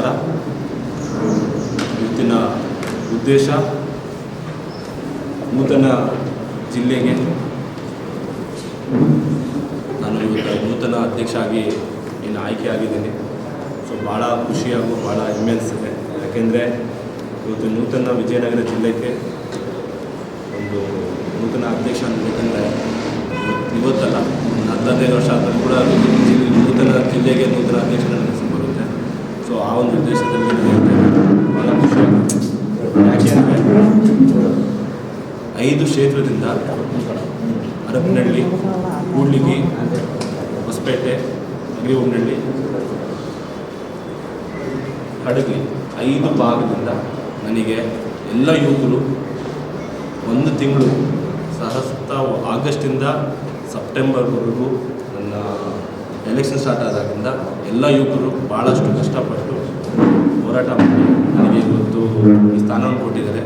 ನಮಸ್ಕಾರ. ಇವತ್ತಿನ ಉದ್ದೇಶ ನೂತನ ಜಿಲ್ಲೆಗೆ ನಾನು ಇವತ್ತು ನೂತನ ಅಧ್ಯಕ್ಷ ಆಗಿ ಆಯ್ಕೆಯಾಗಿದ್ದೀನಿ. ಸೊ ಭಾಳ ಖುಷಿ ಹಾಗೂ ಭಾಳ ಹೆಮ್ಮೆ ಅನಿಸುತ್ತೆ. ಯಾಕೆಂದರೆ ಇವತ್ತು ನೂತನ ವಿಜಯನಗರ ಜಿಲ್ಲೆಗೆ ಒಂದು ನೂತನ ಅಧ್ಯಕ್ಷ ಆಗಬೇಕಂದ್ರೆ ಇವತ್ತಲ್ಲ, 15 ವರ್ಷ ಆದರೂ ಕೂಡ ನೂತನ ಜಿಲ್ಲೆಗೆ ನೂತನ ಅಧ್ಯಕ್ಷನ ಹೆಸರು ಬರುತ್ತೆ. ಸೊ ಆ ಒಂದು ಉದ್ದೇಶದಲ್ಲಿ ಭಾಳ ಖುಷಿ ಆಗುತ್ತೆ. ಯಾಕೆಂದರೆ 5 ಕ್ಷೇತ್ರದಿಂದ ಹರಪನಹಳ್ಳಿ, ಕೂಡ್ಲಿಗಿ, ಹೊಸಪೇಟೆ, ಅಗ್ರಿಬೊಮ್ಮನಹಳ್ಳಿ, ಹಡಗಲಿ 5 ಭಾಗದಿಂದ ನನಗೆ ಎಲ್ಲ ಯುವಕರು 1 ತಿಂಗಳು ಆಗಸ್ಟಿಂದ ಸೆಪ್ಟೆಂಬರ್ವರೆಗೂ ನನ್ನ ಎಲೆಕ್ಷನ್ ಸ್ಟಾರ್ಟ್ ಆದಾಗಿಂದ ಎಲ್ಲ ಯುವಕರು ಭಾಳಷ್ಟು ಕಷ್ಟಪಟ್ಟು ಹೋರಾಟ ಮಾಡಿ ನನಗೆ ಇವತ್ತು ಈ ಸ್ಥಾನವನ್ನು ಕೊಟ್ಟಿದ್ದಾರೆ.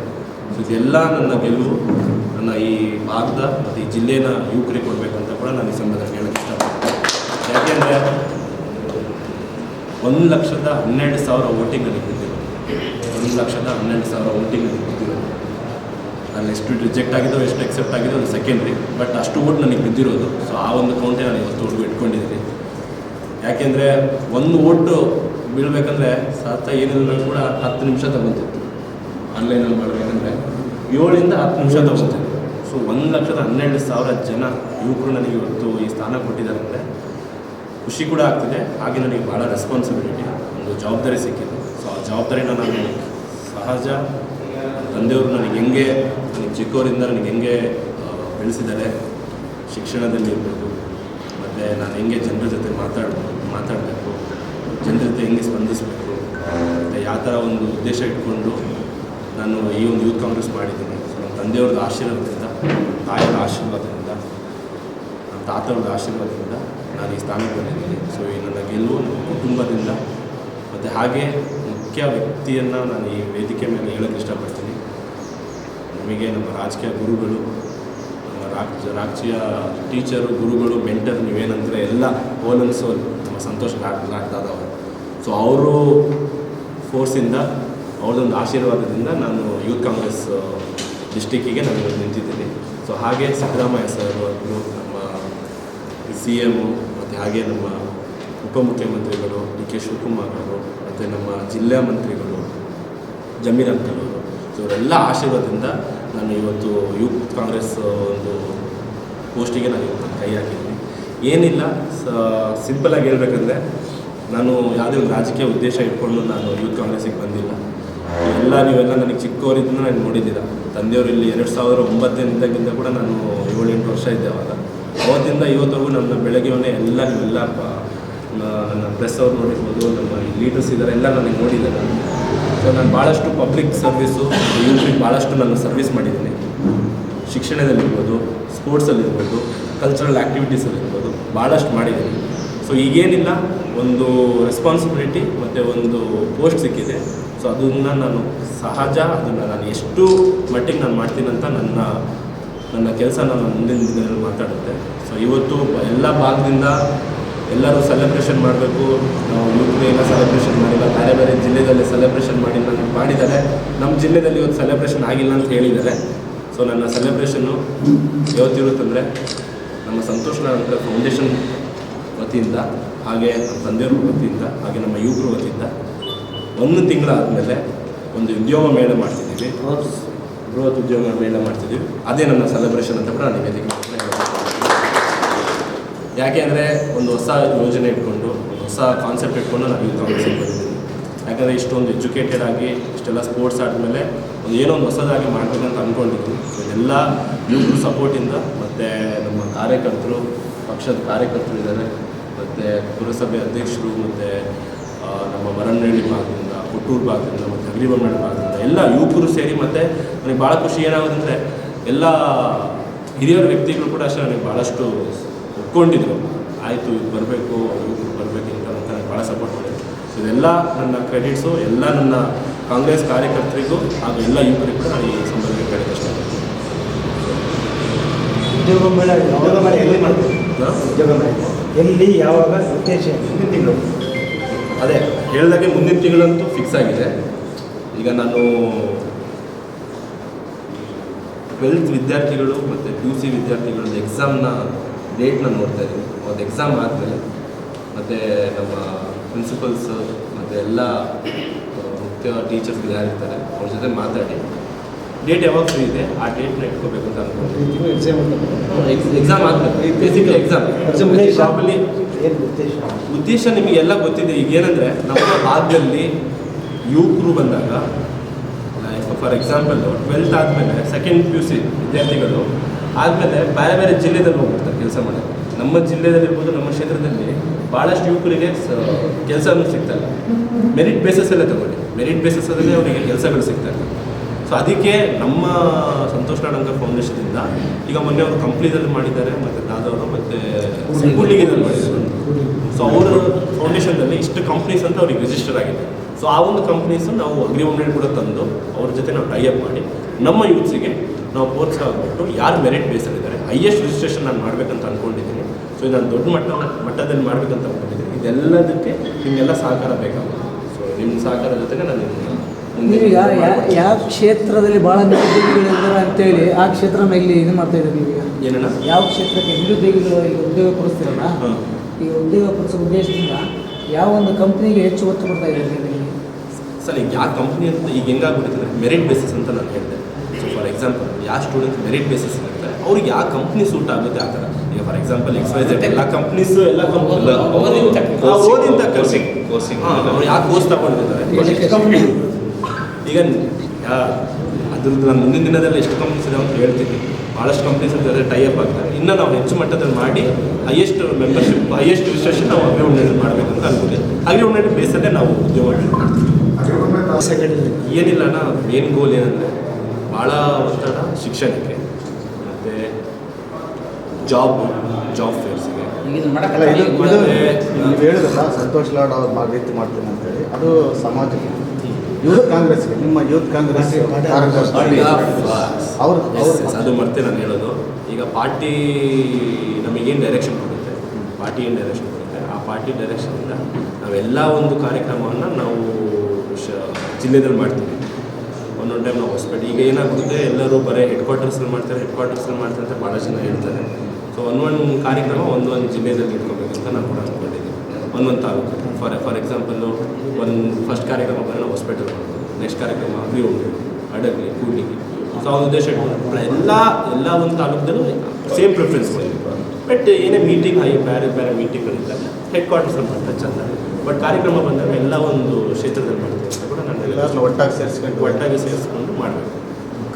ಸೊ ಇದೆಲ್ಲ ನನ್ನ ಗೆಲುವು ನನ್ನ ಈ ಭಾಗದ ಮತ್ತು ಈ ಜಿಲ್ಲೆಯ ಯುವಕರಿಗೆ ಕೊಡಬೇಕಂತ ಕೂಡ ನಾನು ಈ ಸಂದರ್ಭದಲ್ಲಿ ಹೇಳೋಕ್ಕೆ ಇಷ್ಟಪಡ್ತೀನಿ. ಯಾಕೆಂದರೆ 1,12,000 ವೋಟಿಂಗ್ ನನಗೆ ಬಿದ್ದಿರೋದು. 1,12,000 ವೋಟಿಂಗ್ ನನಗೆ ಬಿದ್ದಿರೋದು. ಅಲ್ಲಿ ಎಷ್ಟು ರಿಜೆಕ್ಟ್ ಆಗಿದ್ದೋ ಎಷ್ಟು ಎಕ್ಸೆಪ್ಟ್ ಆಗಿದ್ದೋ ಅದು ಸೆಕೆಂಡ್ರಿ, ಬಟ್ ಅಷ್ಟು ಓಟ್ ನನಗೆ ಬಿದ್ದಿರೋದು. ಸೊ ಆ ಒಂದು ಕೌಂಟೇ ನಾನು ಇವತ್ತುವರೆಗೂ ಇಟ್ಕೊಂಡಿದ್ದೀನಿ. ಯಾಕೆಂದರೆ ಒಂದು ಓಟು ಬೀಳಬೇಕಂದ್ರೆ ಏನಿಲ್ಲ ಕೂಡ 10 ನಿಮಿಷ ತಗೊತಿತ್ತು. ಆನ್ಲೈನಲ್ಲಿ ಮಾಡಬೇಕಂದ್ರೆ 7 ಇಂದ 10 ನಿಮಿಷ ತಗೊತಿತ್ತು. ಸೊ 1,12,000 ಜನ ಯುವಕರು ನನಗೆ ಇವತ್ತು ಈ ಸ್ಥಾನ ಕೊಟ್ಟಿದ್ದಾರೆ ಅಂದರೆ ಖುಷಿ ಕೂಡ ಆಗ್ತಿದೆ. ಹಾಗೆ ನನಗೆ ಭಾಳ ರೆಸ್ಪಾನ್ಸಿಬಿಲಿಟಿ, ಒಂದು ಜವಾಬ್ದಾರಿ ಸಿಕ್ಕಿದೆ. ಸೊ ಆ ಜವಾಬ್ದಾರಿನ ನಾನು ಸಹಜ ತಂದೆಯವರು ನನಗೆ ಚಿಕ್ಕವರಿಂದ ನನಗೆ ಹೆಂಗೆ ಬೆಳೆಸಿದ್ದಾರೆ, ಶಿಕ್ಷಣದಲ್ಲಿ ಇರ್ಬೋದು, ಮತ್ತು ನಾನು ಹೆಂಗೆ ಜನರ ಜೊತೆ ಮಾತಾಡಬೇಕು, ಜನರ ಜೊತೆ ಹೆಂಗೆ ಸ್ಪಂದಿಸಬೇಕು, ಮತ್ತು ಯಾವ ಥರ ಒಂದು ಉದ್ದೇಶ ಇಟ್ಕೊಂಡು ನಾನು ಈ ಒಂದು ಯೂತ್ ಕಾಂಗ್ರೆಸ್ ಮಾಡಿದ್ದೀನಿ. ಸೊ ನಮ್ಮ ತಂದೆಯವ್ರದ್ದು ಆಶೀರ್ವಾದದಿಂದ, ತಾಯಿಯ ಆಶೀರ್ವಾದದಿಂದ, ನಮ್ಮ ತಾತವ್ರದ್ದು ಆಶೀರ್ವಾದದಿಂದ ನಾನು ಈ ಸ್ಥಾನಕ್ಕೆ ಬಂದಿದ್ದೀನಿ. ಸೊ ಈ ನನ್ನ ಗೆಲುವು ನಮ್ಮ ಕುಟುಂಬದಿಂದ, ಮತ್ತು ಹಾಗೆ ಮುಖ್ಯ ವ್ಯಕ್ತಿಯನ್ನು ನಾನು ಈ ವೇದಿಕೆ ಮೇಲೆ ಹೇಳೋಕ್ಕೆ ಇಷ್ಟಪಡ್ತೀನಿ. ನಮಗೆ ನಮ್ಮ ರಾಜಕೀಯ ಗುರುಗಳು, ನಮ್ಮ ರಾಜಕೀಯ ಟೀಚರು, ಗುರುಗಳು, ಮೆಂಟರ್, ನೀವೇನಂದರೆ ಎಲ್ಲ ಹೋಲ್ ಆ್ಯಂಡ್ ಸೋಲ್ ನಮ್ಮ ಸಂತೋಷ ಲಾಡ್ದಾದವರು. ಸೊ ಅವರು ಫೋರ್ಸಿಂದ, ಅವ್ರದ್ದೊಂದು ಆಶೀರ್ವಾದದಿಂದ ನಾನು ಯೂತ್ ಕಾಂಗ್ರೆಸ್ ಡಿಸ್ಟಿಕ್ಕಿಗೆ ನಾನು ನಿಂತಿದ್ದೀನಿ. ಸೊ ಹಾಗೆ ಸಿದ್ದರಾಮಯ್ಯ ಸರ್ ಅವರು, ನಮ್ಮ CM, ಮತ್ತು ಹಾಗೆ ನಮ್ಮ ಉಪಮುಖ್ಯಮಂತ್ರಿಗಳು DK ಶಿವಕುಮಾರ್ ಅವರು, ಮತ್ತು ನಮ್ಮ ಜಿಲ್ಲಾ ಮಂತ್ರಿಗಳು ಜಮೀರ್ ಅಂಕಲ್ ಅವರು. ಸೊ ಇವರೆಲ್ಲ ಆಶೀರ್ವಾದದಿಂದ ನಾನು ಇವತ್ತು ಯೂತ್ ಕಾಂಗ್ರೆಸ್ ಒಂದು ಪೋಸ್ಟಿಗೆ ನಾನು ಇವತ್ತು ಕೈ ಹಾಕಿದ್ದೀನಿ. ಏನಿಲ್ಲ, ಸಿಂಪಲಾಗಿ ಹೇಳ್ಬೇಕಂದ್ರೆ ನಾನು ಯಾವುದೇ ಒಂದು ರಾಜಕೀಯ ಉದ್ದೇಶ ಇಟ್ಕೊಂಡು ನಾನು ಯೂತ್ ಕಾಂಗ್ರೆಸ್ಸಿಗೆ ಬಂದಿಲ್ಲ. ನೀವೆಲ್ಲ ನನಗೆ ಚಿಕ್ಕವರಿಂದ ನಾನು ನೋಡಿದ್ದೀರ. ತಂದೆಯವರು ಇಲ್ಲಿ 2009 ಕೂಡ ನಾನು 7-8 ವರ್ಷ ಇದ್ದೆ. ಅವತ್ತಿಂದ ಇವತ್ತವರೆಗೂ ನನ್ನ ಬೆಳಗ್ಗೆವನ್ನೇ ನೀವೆಲ್ಲ ನನ್ನ ಪ್ರೆಸ್ ಅವ್ರು ನೋಡಿರ್ಬೋದು, ನಮ್ಮ ಲೀಡರ್ಸ್ ಇದ್ದಾರೆ, ಎಲ್ಲ ನನಗೆ ನೋಡಿದ್ದಾರೆ. ಸೊ ನಾನು ಭಾಳಷ್ಟು ಪಬ್ಲಿಕ್ ಸರ್ವಿಸು ಯೂತ್ರಿಗೆ ಭಾಳಷ್ಟು ನಾನು ಸರ್ವಿಸ್ ಮಾಡಿದ್ದೀನಿ. ಶಿಕ್ಷಣದಲ್ಲಿರ್ಬೋದು, ಸ್ಪೋರ್ಟ್ಸಲ್ಲಿರ್ಬೋದು, ಕಲ್ಚರಲ್ ಆ್ಯಕ್ಟಿವಿಟೀಸಲ್ಲಿರ್ಬೋದು ಭಾಳಷ್ಟು ಮಾಡಿದ್ದೀನಿ. ಸೊ ಈಗೇನಿಲ್ಲ, ಒಂದು ರೆಸ್ಪಾನ್ಸಿಬಿಲಿಟಿ ಮತ್ತು ಒಂದು ಪೋಸ್ಟ್ ಸಿಕ್ಕಿದೆ. ಸೊ ಅದನ್ನು ನಾನು ಸಹಜ, ಅದನ್ನು ನಾನು ಎಷ್ಟು ಮಟ್ಟಿಗೆ ನಾನು ಮಾಡ್ತೀನಂತ ನನ್ನ ಕೆಲಸ ನಾನು ಮುಂದಿನ ದಿನದಲ್ಲಿ ಮಾತಾಡುತ್ತೆ. ಸೊ ಇವತ್ತು ಎಲ್ಲ ಭಾಗದಿಂದ ಎಲ್ಲರೂ ಸೆಲೆಬ್ರೇಷನ್ ಮಾಡಬೇಕು, ನಾವು ಯೂತ್ಗೆ ಎಲ್ಲ ಸೆಲೆಬ್ರೇಷನ್ ಮಾಡಿಲ್ಲ, ಬೇರೆ ಜಿಲ್ಲೆಯಲ್ಲಿ ಸೆಲೆಬ್ರೇಷನ್ ಮಾಡಿದ್ದಾರೆ. ನಮ್ಮ ಜಿಲ್ಲೆಯಲ್ಲಿ ಇವತ್ತು ಸೆಲೆಬ್ರೇಷನ್ ಆಗಿಲ್ಲ ಅಂತ ಹೇಳಿದ್ದಾರೆ. ಸೊ ನನ್ನ ಸೆಲೆಬ್ರೇಷನ್ನು ಯಾವತ್ತಿರುತ್ತಂದರೆ ನಮ್ಮ ಸಂತೋಷ್ ನಾರಾಯಣ ಫೌಂಡೇಶನ್ ವತಿಯಿಂದ, ಹಾಗೆ ನಮ್ಮ ತಂದೆಯವ್ರ ವತಿಯಿಂದ, ಹಾಗೆ ನಮ್ಮ ಯುವಕರ ವತಿಯಿಂದ 1 ತಿಂಗಳಾದಮೇಲೆ ಒಂದು ಉದ್ಯೋಗ ಮೇಳ ಮಾಡ್ತಿದ್ದೀವಿ, ಬೃಹತ್ ಉದ್ಯೋಗ ಮೇಳ ಮಾಡ್ತಿದ್ದೀವಿ. ಅದೇ ನನ್ನ ಸೆಲೆಬ್ರೇಷನ್ ಅಂತ ಕೂಡ ನಾನು ವೇದಿಕೆ ಯಾಕೆ ಅಂದರೆ ಒಂದು ಹೊಸ ಯೋಜನೆ ಇಟ್ಕೊಂಡು, ಒಂದು ಹೊಸ ಕಾನ್ಸೆಪ್ಟ್ ಇಟ್ಕೊಂಡು ನಾನು ಯೂತ್ ಕಾಂಗ್ರೆಸ್ಸಿಗೆ ಬಂದಿದ್ದೀನಿ. ಯಾಕಂದರೆ ಇಷ್ಟೊಂದು ಎಜುಕೇಟೆಡ್ ಆಗಿ ಇಷ್ಟೆಲ್ಲ ಸ್ಪೋರ್ಟ್ಸ್ ಆದಮೇಲೆ ಏನೋ ಒಂದು ಹೊಸದಾಗಿ ಮಾಡಬೇಕಂತ ಅಂದ್ಕೊಂಡಿದ್ದೀನಿ. ಇದೆಲ್ಲ ಯುವಕರ ಸಪೋರ್ಟಿಂದ, ಮತ್ತು ನಮ್ಮ ಕಾರ್ಯಕರ್ತರು, ಪಕ್ಷದ ಕಾರ್ಯಕರ್ತರು ಇದ್ದಾರೆ, ಮತ್ತು ಪುರಸಭೆ ಅಧ್ಯಕ್ಷರು, ಮತ್ತು ನಮ್ಮ ಮರನಹಳ್ಳಿ ಭಾಗದಿಂದ, ಕೊಟ್ಟೂರು ಭಾಗದಿಂದ, ಮತ್ತು ಅಗ್ರಿಬೊಮ್ಮನಹಳ್ಳಿ ಭಾಗದಿಂದ ಎಲ್ಲ ಯುವಕರು ಸೇರಿ, ಮತ್ತು ನನಗೆ ಭಾಳ ಖುಷಿ ಏನಾಗೋದಂದರೆ ಎಲ್ಲ ಹಿರಿಯರ ವ್ಯಕ್ತಿಗಳು ಕೂಡ ಅಷ್ಟೇ ನನಗೆ ಭಾಳಷ್ಟು ಒಪ್ಕೊಂಡಿದ್ರು. ಆಯಿತು, ಇದು ಬರಬೇಕು, ಯುವಕರು ಬರಬೇಕು ಅಂತ ನನಗೆ ಭಾಳ ಸಪೋರ್ಟ್ ಮಾಡಿದ್ರು. ಸೊ ಇದೆಲ್ಲ ನನ್ನ ಕ್ರೆಡಿಟ್ಸು ಎಲ್ಲ ನನ್ನ ಕಾಂಗ್ರೆಸ್ ಕಾರ್ಯಕರ್ತರಿಗೂ ಹಾಗೂ ಎಲ್ಲ ಯುವಕರಿಗೂ ಕೂಡ ನಾನು ಈ ಸಂದರ್ಭದಲ್ಲಿ ಹೇಳೋಕ್ಕೆ ಇಷ್ಟಪಡ್ತೀನಿ. ಉದ್ಯೋಗ ಮೇಳ ಎಲ್ಲಿ ಮಾಡ್ತೀವಿ? ಉದ್ಯೋಗ ಮೇಳ ಎಲ್ಲಿ, ಯಾವಾಗ, ಉದ್ದೇಶ? ಹಿಂದಿನ ತಿಂಗಳು ಅದೇ ಹೇಳಿದಾಗೆ ಮುಂದಿನ ತಿಂಗಳಂತೂ ಫಿಕ್ಸ್ ಆಗಿದೆ. ಈಗ ನಾನು 12th ವಿದ್ಯಾರ್ಥಿಗಳು ಮತ್ತು PUC ವಿದ್ಯಾರ್ಥಿಗಳದ್ದು ಎಕ್ಸಾಮ್ನ ಡೇಟ್ನ ನೋಡ್ತಾ ಇದ್ದೀನಿ. ಒಂದು ಎಕ್ಸಾಮ್ ಆದಮೇಲೆ ಮತ್ತು ನಮ್ಮ ಪ್ರಿನ್ಸಿಪಲ್ಸ್ ಮತ್ತು ಎಲ್ಲ ಮುಖ್ಯ ಟೀಚರ್ಸ್ಗಳು ಯಾರಿರ್ತಾರೆ ಅವ್ರ ಜೊತೆ ಮಾತಾಡಿ ಡೇಟ್ ಯಾವಾಗ ಫ್ರೀ ಇದೆ ಆ ಡೇಟ್ನ ಇಟ್ಕೋಬೇಕು ಅಂತ ಅಂದ್ಕೊಂಡಿದ್ದೀನಿ. ಎಕ್ಸಾಮ್ ಆದಮೇಲೆ ಬೇಸಿಕಲಿ ಎಕ್ಸಾಮ್ ಪ್ರಾಬಲಿ ಉದ್ದೇಶ ನಿಮಗೆಲ್ಲ ಗೊತ್ತಿದೆ. ಈಗ ಏನಂದರೆ ನಮ್ಮ ಭಾಗದಲ್ಲಿ ಯುವಕರು ಬಂದಾಗ ಫಾರ್ ಎಕ್ಸಾಂಪಲ್ 12th ಆದಮೇಲೆ 2nd PUC ವಿದ್ಯಾರ್ಥಿಗಳು ಆದಮೇಲೆ ಬೇರೆ ಬೇರೆ ಜಿಲ್ಲೆದಲ್ಲಿ ಹೋಗ್ಬಿಡ್ತಾರೆ ಕೆಲಸ ಮಾಡೋದು. ನಮ್ಮ ಜಿಲ್ಲೆಯಲ್ಲಿರ್ಬೋದು, ನಮ್ಮ ಕ್ಷೇತ್ರದಲ್ಲಿ ಭಾಳಷ್ಟು ಯುವಕರಿಗೆ ಕೆಲಸನೂ ಸಿಗ್ತಾಯಿಲ್ಲ. ಮೆರಿಟ್ ಬೇಸಸ್ಸಲ್ಲೇ ತಗೊಳ್ಳಿ, ಮೆರಿಟ್ ಬೇಸಸ್ಸಲ್ಲೇ ಅವರಿಗೆ ಕೆಲಸಗಳು ಸಿಗ್ತಾಯಿಲ್ಲ. ಸೊ ಅದಕ್ಕೆ ನಮ್ಮ ಸಂತೋಷ್ ನಾಡಂಕರ್ ಫೌಂಡೇಶನಿಂದ ಈಗ ಮೊನ್ನೆ ಅವರು ಕಂಪ್ನಿದಲ್ಲಿ ಮಾಡಿದ್ದಾರೆ, ಮತ್ತು ದಾದವರು ಮತ್ತು ಕೂಡ್ಲಿಗಿನಲ್ಲಿ ಮಾಡಿದ್ದಾರೆ. ಸೊ ಅವರ ಫೌಂಡೇಶನ್ದಲ್ಲಿ ಇಷ್ಟು ಕಂಪ್ನೀಸ್ ಅಂತ ಅವ್ರಿಗೆ ರಿಜಿಸ್ಟರ್ ಆಗಿದೆ. ಸೊ ಆ ಒಂದು ಕಂಪ್ನೀಸು ನಾವು ಅಗ್ರಿಮೆಂಟ್ ಕೂಡ ತಂದು ಅವ್ರ ಜೊತೆ ನಾವು ಟೈಅಪ್ ಮಾಡಿ ನಮ್ಮ ಯೂತ್ಸಿಗೆ ನಾವು ಪ್ರೋತ್ಸಾಹ ಕೊಟ್ಟು ಯಾರು ಮೆರಿಟ್ ಬೇಸಲ್ಲಿದ್ದಾರೆ ಹೈಯೆಸ್ಟ್ ರಿಜಿಸ್ಟ್ರೇಷನ್ ನಾನು ಮಾಡಬೇಕಂತ ಅಂದ್ಕೊಂಡಿದ್ದೀನಿ. ಸೊ ಇದು ನಾನು ದೊಡ್ಡ ಮಟ್ಟದಲ್ಲಿ ಮಾಡಬೇಕಂತ ಅಂದ್ಕೊಂಡಿದ್ದೀನಿ. ಇದೆಲ್ಲದಕ್ಕೆ ನಿಮಗೆಲ್ಲ ಸಹಕಾರ ಬೇಕಾಗುತ್ತೆ. ಸೊ ನಿಮ್ಮ ಸಹಕಾರ ಜೊತೆಗೆ ನಾನು ನೀವು ಯಾವ ಕ್ಷೇತ್ರದಲ್ಲಿ ಭಾಳ ನಿರುದ್ಯೋಗಿಗಳಿದ್ದಾರೆ ಅಂತೇಳಿ ಆ ಕ್ಷೇತ್ರನ ಇಲ್ಲಿ ಇದು ಮಾಡ್ತಾ ಇದ್ದೀವಿ. ನೀವು ಏನಣ್ಣ ಯಾವ ಕ್ಷೇತ್ರಕ್ಕೆ ನಿರುದ್ಯೋಗಿಗಳು ಈಗ ಉದ್ಯೋಗ ಕೊಡಿಸ್ತೀರಲ್ಲ, ಈಗ ಉದ್ಯೋಗ ಕೊಡಿಸೋ ಉದ್ದೇಶದಿಂದ ಯಾವ ಒಂದು ಕಂಪ್ನಿಗೆ ಹೆಚ್ಚು ಒತ್ತು ಕೊಡ್ತಾ ಇದ್ದೀರಿ ಸರ್? ಈಗ ಯಾವ ಕಂಪ್ನಿ ಅಂತ ಈಗ ಹೆಂಗಾಗ್ಬಿಟ್ಟಿದೆ ಮೆರಿಟ್ ಬೇಸಿಸ್ ಅಂತ ನಾನು ಹೇಳಿದೆ. ಸೊ ಫಾರ್ ಎಕ್ಸಾಂಪಲ್ ಯಾವ ಸ್ಟೂಡೆಂಟ್ ಮೆರಿಟ್ ಬೇಸಿಸ್ ಇರುತ್ತೆ ಅವ್ರಿಗೆ ಯಾವ ಕಂಪ್ನಿ ಸೂಟ್ ಆಗುತ್ತೆ ಆ ಥರ. ಈಗ ಫಾರ್ ಎಕ್ಸಾಂಪಲ್ XYZ ಎಲ್ಲ ಕಂಪ್ನೀಸು ಓದಿಂತ ಅವ್ರು ಯಾವ ಕೋರ್ಸ್ ತಗೊಂಡಿದ್ದಾರೆ ಈಗ ಅದ್ರದ್ದು ನಾನು ಮುಂದಿನ ದಿನದಲ್ಲಿ ಎಷ್ಟು ಕಂಪ್ನೀಸ್ ಇದೆ ಅಂತ ಹೇಳ್ತೀನಿ. ಭಾಳಷ್ಟು ಕಂಪ್ನೀಸ್ ಅಂತ ಟೈಅಪ್ ಆಗ್ತಾರೆ. ಇನ್ನು ನಾವು ಹೆಚ್ಚು ಮಟ್ಟದಲ್ಲಿ ಮಾಡಿ ಹೈಯೆಸ್ಟ್ ಮೆಂಬರ್ಶಿಪ್, ಹೈಯೆಸ್ಟ್ ರಿಜಿಸ್ಟ್ರೇಷನ್ ನಾವು ಅಗ್ರಿಮೆಂಟ್ ಮಾಡಬೇಕಂತ ಅನ್ಕೊಂಡಿದ್ದೀವಿ. ಅಗ್ರಿಮೆಂಟ್ ಬೇಸಲ್ಲೇ ನಾವು ಉದ್ಯೋಗ ಮಾಡ್ತೀವಿ. ಏನಿಲ್ಲ ಅಣ್ಣ, ಮೇನ್ ಗೋಲ್ ಏನಂದರೆ ಭಾಳ ಒತ್ತಡ ಶಿಕ್ಷಣಕ್ಕೆ ಮತ್ತು ಜಾಬ್ ಫೇರ್ಸ್ಗೆ. ನೀವು ಹೇಳಿದ್ರಲ್ಲ ಸಂತೋಷ್ ಲಾಡ್ ಅವ್ರು ರೀತಿ ಮಾಡ್ತೀನಿ ಅಂತೇಳಿ, ಅದು ಸಮಾಜಕ್ಕೆ ಯೂತ್ ಕಾಂಗ್ರೆಸ್ಗೆ, ನಿಮ್ಮ ಯೂತ್ ಕಾಂಗ್ರೆಸ್ ಅದು ಮತ್ತೆ ನಾನು ಹೇಳೋದು. ಈಗ ಪಾರ್ಟಿ ನಮಗೇನು ಡೈರೆಕ್ಷನ್ ಕೊಡುತ್ತೆ, ಆ ಪಾರ್ಟಿ ಡೈರೆಕ್ಷನಿಂದ ನಾವೆಲ್ಲ ಒಂದು ಕಾರ್ಯಕ್ರಮವನ್ನು ನಾವು ಜಿಲ್ಲೆದಲ್ಲಿ ಮಾಡ್ತೀವಿ. ಒಂದೊಂದು ಟೈಮ್ ನಾವು ಹಾಸ್ಪಿಟಲ್ ಈಗ ಏನಾಗುತ್ತೆ, ಎಲ್ಲರೂ ಬರೀ ಹೆಡ್ ಕ್ವಾರ್ಟರ್ಸಲ್ಲಿ ಮಾಡ್ತಾರೆ ಅಂತ ಭಾಳ ಜನ ಹೇಳ್ತಾರೆ. ಸೊ ಒಂದೊಂದು ಕಾರ್ಯಕ್ರಮ ಒಂದೊಂದು ಜಿಲ್ಲೆಯಲ್ಲಿ ಇಟ್ಕೋಬೇಕಂತ ನಾನು ಕೂಡ ಅಂದ್ಕೊಂಡಿದ್ದೀನಿ. ಒಂದೊಂದು ತಾಲೂಕು ಫಾರ್ ಎಕ್ಸಾಂಪಲ್ಲು ಒಂದು ಫಸ್ಟ್ ಕಾರ್ಯಕ್ರಮ ಬಂದರೆ ನಾವು ಹಾಸ್ಪಿಟಲ್ ಮಾಡ್ಬೋದು, ನೆಕ್ಸ್ಟ್ ಕಾರ್ಯಕ್ರಮ ಅಗ್ರಿಮೆಂಟ್, ಅಡಗಲಿ, ಕೂಡ್ಲಿಗಿ. ಸೊ ಆ ಉದ್ದೇಶ ಇಟ್ಕೊಂಡು ಎಲ್ಲ ಒಂದು ತಾಲೂಕದಲ್ಲೂ ಸೇಮ್ ಪ್ರಿಫರೆನ್ಸ್ ಮಾಡಿದ್ವಿ. ಬಟ್ ಏನೇ ಮೀಟಿಂಗ್ ಬೇರೆ ಮೀಟಿಂಗ್ಗಳಿದ್ದಾಗ ಹೆಡ್ ಕ್ವಾರ್ಟರ್ಸಲ್ಲಿ ಮಾಡ್ತಾರೆ ಚಂದ. ಬಟ್ ಕಾರ್ಯಕ್ರಮ ಬಂದಾಗ ಎಲ್ಲ ಒಂದು ಕ್ಷೇತ್ರದಲ್ಲಿ ಮಾಡ್ತೀವಿ ಅಂತ ಕೂಡ ನಾನು ಒಟ್ಟಾಗಿ ಸೇರಿಸ್ಕೊಂಡು ಮಾಡಬೇಕು.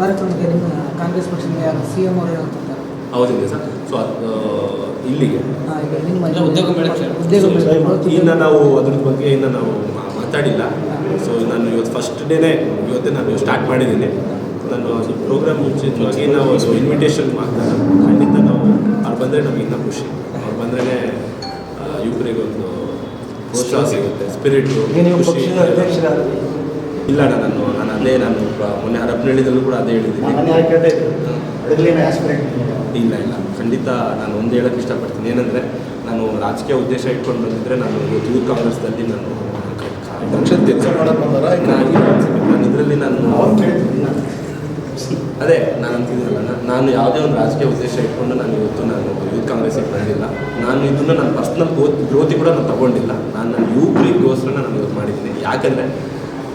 ಕಾರ್ಯಕ್ರಮಕ್ಕೆ ನಿಮ್ಮ ಕಾಂಗ್ರೆಸ್ ಪಕ್ಷದಿಂದ ಯಾರು CM ಅವರು ಹೇಳ್ತಾರೆ? ಹೌದಿದೆ ಸರ್. ಸೊ ಇಲ್ಲಿಗೆ ಇನ್ನು ನಾವು ಅದ್ರ ಬಗ್ಗೆ ಇನ್ನು ನಾವು ಮಾತಾಡಿಲ್ಲ. ಸೊ ನಾನು ಇವತ್ತು ಫಸ್ಟ್ ಡೇನೇ ಇವತ್ತೇ ನಾನು ಸ್ಟಾರ್ಟ್ ಮಾಡಿದ್ದೀನಿ. ನಾನು ಅದು ಪ್ರೋಗ್ರಾಮ್ ಮುಂಚಿತವಾಗಿ ನಾವು ಅದು ಇನ್ವಿಟೇಷನ್ ಮಾಡ್ತಾರೆ. ಖಂಡಿತ ನಾವು ಅವ್ರು ಬಂದರೆ ನಮಗೆ ಇನ್ನೂ ಖುಷಿ. ಅವ್ರು ಬಂದ್ರೇ ಯುವಕರಿಗೆ ಒಂದು ಪ್ರೋತ್ಸಾಹ ಸಿಗುತ್ತೆ, ಸ್ಪಿರಿಟು, ಖುಷಿ. ಇಲ್ಲ ನಾನು ಮೊನ್ನೆ ಹರಪನಹಳ್ಳಿದಲ್ಲೂ ಕೂಡ ಅದೇ ಹೇಳಿದ್ದೀನಿ. ಇಲ್ಲ ಖಂಡಿತ ನಾನು ಒಂದು ಹೇಳೋಕ್ಕೆ ಇಷ್ಟಪಡ್ತೀನಿ. ಏನಂದರೆ ನಾನು ರಾಜಕೀಯ ಉದ್ದೇಶ ಇಟ್ಕೊಂಡು ಬಂದಿದ್ದರೆ ನಾನು ಯೂತ್ ಕಾಂಗ್ರೆಸ್ದಲ್ಲಿ ನಾನು ಇದರಲ್ಲಿ ಅದೇ ನಾನು ಅಂತಿದ್ದೀನಲ್ಲ, ನಾನು ಯಾವುದೇ ಒಂದು ರಾಜಕೀಯ ಉದ್ದೇಶ ಇಟ್ಕೊಂಡು ನಾನು ಯೂತ್ ಕಾಂಗ್ರೆಸ್ಸಿಗೆ ಬಂದಿಲ್ಲ. ನಾನು ಇದನ್ನು ನನ್ನ ಪರ್ಸ್ನಲ್ ಗ್ರೋತಿಗೆ ಕೂಡ ನಾನು ತೊಗೊಂಡಿಲ್ಲ. ನಾನು ನನ್ನ ಯುವಕರಿಗೋಸ್ಕರ ನಾನು ಇವತ್ತು ಮಾಡಿದ್ದೀನಿ. ಯಾಕಂದರೆ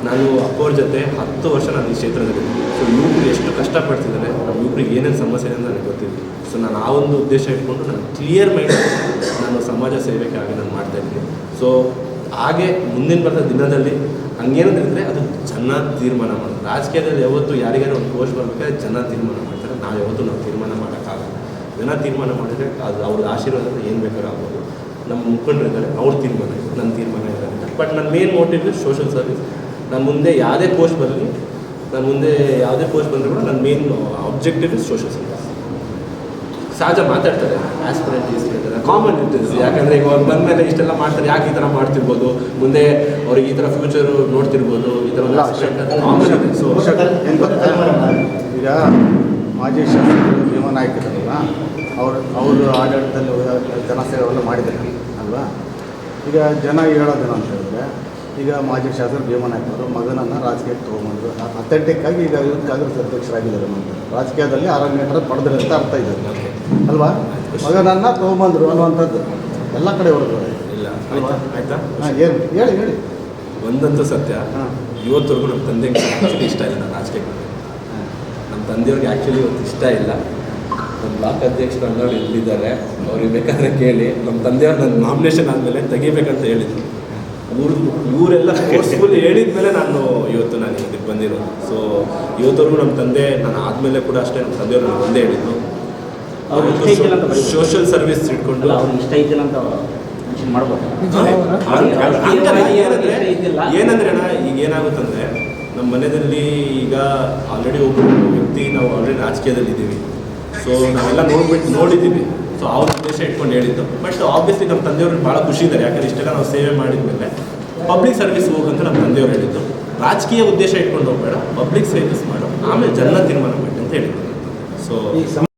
ನಾನು ಅಪ್ಪವ್ರ ಜೊತೆ 10 ವರ್ಷ ನಾನು ಈ ಕ್ಷೇತ್ರದಲ್ಲಿದ್ದೀನಿ. ಸೊ ಯುವಕರು ಎಷ್ಟು ಕಷ್ಟಪಡ್ತಿದ್ದಾರೆ, ನಮ್ಮ ಯುವಕರಿಗೆ ಏನೇನು ಸಮಸ್ಯೆ ಇದೆ ಅಂತ ನನಗೆ ಗೊತ್ತಿದೆ. ಸೊ ನಾನು ಆ ಒಂದು ಉದ್ದೇಶ ಇಟ್ಕೊಂಡು ನಾನು ಕ್ಲಿಯರ್ ಮೈಂಡ್ ನಾನು ಸಮಾಜ ಸೇವೆಗೆ ಆಗಿ ನಾನು ಮಾಡ್ತಾಯಿದ್ದೀನಿ. ಸೊ ಹಾಗೆ ಮುಂದಿನ ಬರೋ ದಿನದಲ್ಲಿ ಹಂಗೇನಂದ್ರೆ ಅದು ಜನ ತೀರ್ಮಾನ ಮಾಡೋದು. ರಾಜಕೀಯದಲ್ಲಿ ಯಾವತ್ತು ಯಾರಿಗಾರು ಒಂದು ಪೋಸ್ಟ್ ಬರಬೇಕಾದ್ರೆ ಜನ ತೀರ್ಮಾನ ಮಾಡ್ತಾರೆ. ನಾವು ತೀರ್ಮಾನ ಮಾಡೋಕ್ಕಾಗಲ್ಲ. ಜನ ತೀರ್ಮಾನ ಮಾಡಿದರೆ ಅದು ಅವ್ರ ಆಶೀರ್ವಾದ ಏನು ಬೇಕಾದ್ರೂ ಆಗ್ಬೋದು. ನಮ್ಮ ಮುಖಂಡರಿದ್ದಾರೆ, ಅವ್ರ ತೀರ್ಮಾನ ಇದೆ, ನನ್ನ ತೀರ್ಮಾನ ಇರುತ್ತೆ. ಬಟ್ ನನ್ನ ಮೇನ್ ಮೋಟಿವ್ ಸೋಷಲ್ ಸರ್ವಿಸ್. ನಾನು ಮುಂದೆ ಯಾವುದೇ ಪೋಸ್ಟ್ ಬಂದರೂ ಕೂಡ ನನ್ನ main objective is social service. ಸಹಜ ಮಾತಾಡ್ತಾರೆ, ಆಸ್ಪಿರೆಂಟ್ ಹೇಳ್ತಾರೆ, ಕಾಮನ್ ಇರ್ತದೆ. ಯಾಕಂದರೆ ಈಗ ಅವ್ರು ಬಂದಮೇಲೆ ಇಷ್ಟೆಲ್ಲ ಮಾಡ್ತಾರೆ, ಯಾಕೆ ಈ ಥರ ಮಾಡ್ತಿರ್ಬೋದು, ಮುಂದೆ ಅವ್ರಿಗೆ ಈ ಥರ ಫ್ಯೂಚರು ನೋಡ್ತಿರ್ಬೋದು, ಈ ಥರ ಕಾಮನ್ ಇದೆ. ಸೊ ಈಗ ಮಾಜಿ ಶಾಸಕರು ಭೀಮಾ ನಾಯ್ಕರಲ್ಲ, ಅವರು ಆಡಳಿತದಲ್ಲಿ ಜನಸೇವೆಲ್ಲ ಮಾಡಿದ್ದಾರೆ ಅಲ್ವಾ? ಈಗ ಜನ ಹೇಳೋದೇನು ಅಂತ ಹೇಳಿದ್ರೆ ಈಗ ಮಾಜಿ ಶಾಸಕ ಭೀಮನಾಯಕರು ಮಗನನ್ನು ರಾಜಕೀಯಕ್ಕೆ ತೊಗೊಂಬಂದರು ಅಥೆಂಟಿಕ್ ಆಗಿ ಈಗ ಯೂತ್ ಕಾಂಗ್ರೆಸ್ ಅಧ್ಯಕ್ಷರಾಗಿದ್ದಾರೆ ಅಂತ ರಾಜಕೀಯದಲ್ಲಿ ಅರಂಗೇಟ್ರ ಪಡೆದ್ರೆ ಅಂತ ಅರ್ಥ ಇದೆ ಅಲ್ವಾ ಮಗನನ್ನು ತೊಗೊಂಬಂದರು ಅನ್ನುವಂಥದ್ದು ಎಲ್ಲ ಕಡೆ ಹೊರಗಡೆ ಇಲ್ಲ ಅಲ್ವಾ? ಆಯ್ತಾ ಹಾಂ ಏನು ಹೇಳಿ ಒಂದಂತೂ ಸತ್ಯ, ಹಾಂ ಇವತ್ತವರೆಗೂ ನಮ್ಮ ತಂದೆಗೆ ಆ್ಯಕ್ಚುಲಿ ಇಷ್ಟ ಇಲ್ಲ ನಾನು ರಾಜಕೀಯಕ್ಕೆ ನಮ್ಮ ತಂದೆಯವ್ರಿಗೆ ಆ್ಯಕ್ಚುಲಿ ಇವತ್ತು ಇಷ್ಟ ಇಲ್ಲ. ನಮ್ಮ ಬ್ಲಾಕ್ ಅಧ್ಯಕ್ಷರು ಅಂಗಡಿ ಇಲ್ಲಿದ್ದಾರೆ, ಅವ್ರಿಗೆ ಬೇಕಾದ್ರೆ ಕೇಳಿ. ನಮ್ಮ ತಂದೆಯವ್ರು ನನ್ನ ನಾಮಿನೇಷನ್ ಆದಮೇಲೆ ತೆಗಿಬೇಕಂತ ಹೇಳಿದ್ರು. ಇವರೆಲ್ಲ ಫೋರ್ಸ್ಫುಲ್ ಹೇಳಿದ ಮೇಲೆ ನಾನು ಇದಕ್ಕೆ ಬಂದಿರೋದು. ಸೊ ಇವತ್ತವರೆಗೂ ನಮ್ಮ ತಂದೆ ನಾನು ಆದಮೇಲೆ ಕೂಡ ಅಷ್ಟೇ ನಮ್ಮ ತಂದೆಯವರು ನನಗೆ ಒಂದೇ ಹೇಳಿದ್ರು, ಅವ್ರು ಇಷ್ಟ ಇದ್ದಿಲ್ಲ ಅಂತ ಬರೀ ಸೋಷಿಯಲ್ ಸರ್ವಿಸ್ ಇಟ್ಕೊಂಡು ಅವ್ರಿಗೆ ಇಷ್ಟ ಇದ್ದಿಲ್ಲ ಅಂತ ಮೆನ್ಷನ್ ಮಾಡ್ಬೋದು. ಏನಂದ್ರೆ ಅಣ್ಣ ಈಗ ಏನಾಗುತ್ತಂದ್ರೆ ನಮ್ಮ ಮನೆಯಲ್ಲಿ ಈಗ ಆಲ್ರೆಡಿ ಒಬ್ಬ ವ್ಯಕ್ತಿ ನಾವು ಆಲ್ರೆಡಿ ರಾಜಕೀಯದಲ್ಲಿ ಇದ್ದೀವಿ. ಸೊ ನಾವೆಲ್ಲ ನೋಡಿದ್ದೀವಿ. ಸೊ ಅವ್ರ ಉದ್ದೇಶ ಇಟ್ಕೊಂಡು ಹೇಳಿದ್ದು. ಬಟ್ ಆಬ್ವಿಯಸ್ಲಿ ನಮ್ಮ ತಂದೆಯವ್ರಿಗೆ ಭಾಳ ಖುಷಿ ಇದ್ದಾರೆ, ಯಾಕಂದ್ರೆ ಇಷ್ಟೆಲ್ಲ ನಾವು ಸೇವೆ ಮಾಡಿದ ಮೇಲೆ ಪಬ್ಲಿಕ್ ಸರ್ವಿಸ್ ಹೋಗಂತ ನಮ್ಮ ತಂದೆಯವ್ರು ಹೇಳಿದ್ದು. ರಾಜಕೀಯ ಉದ್ದೇಶ ಇಟ್ಕೊಂಡು ಹೋಗಬೇಡ, ಪಬ್ಲಿಕ್ ಸರ್ವಿಸ್ ಮಾಡು, ಆಮೇಲೆ ಜನ ತೀರ್ಮಾನ ಮಾಡಿ ಅಂತ ಹೇಳಿದ್ರು. ಸೊ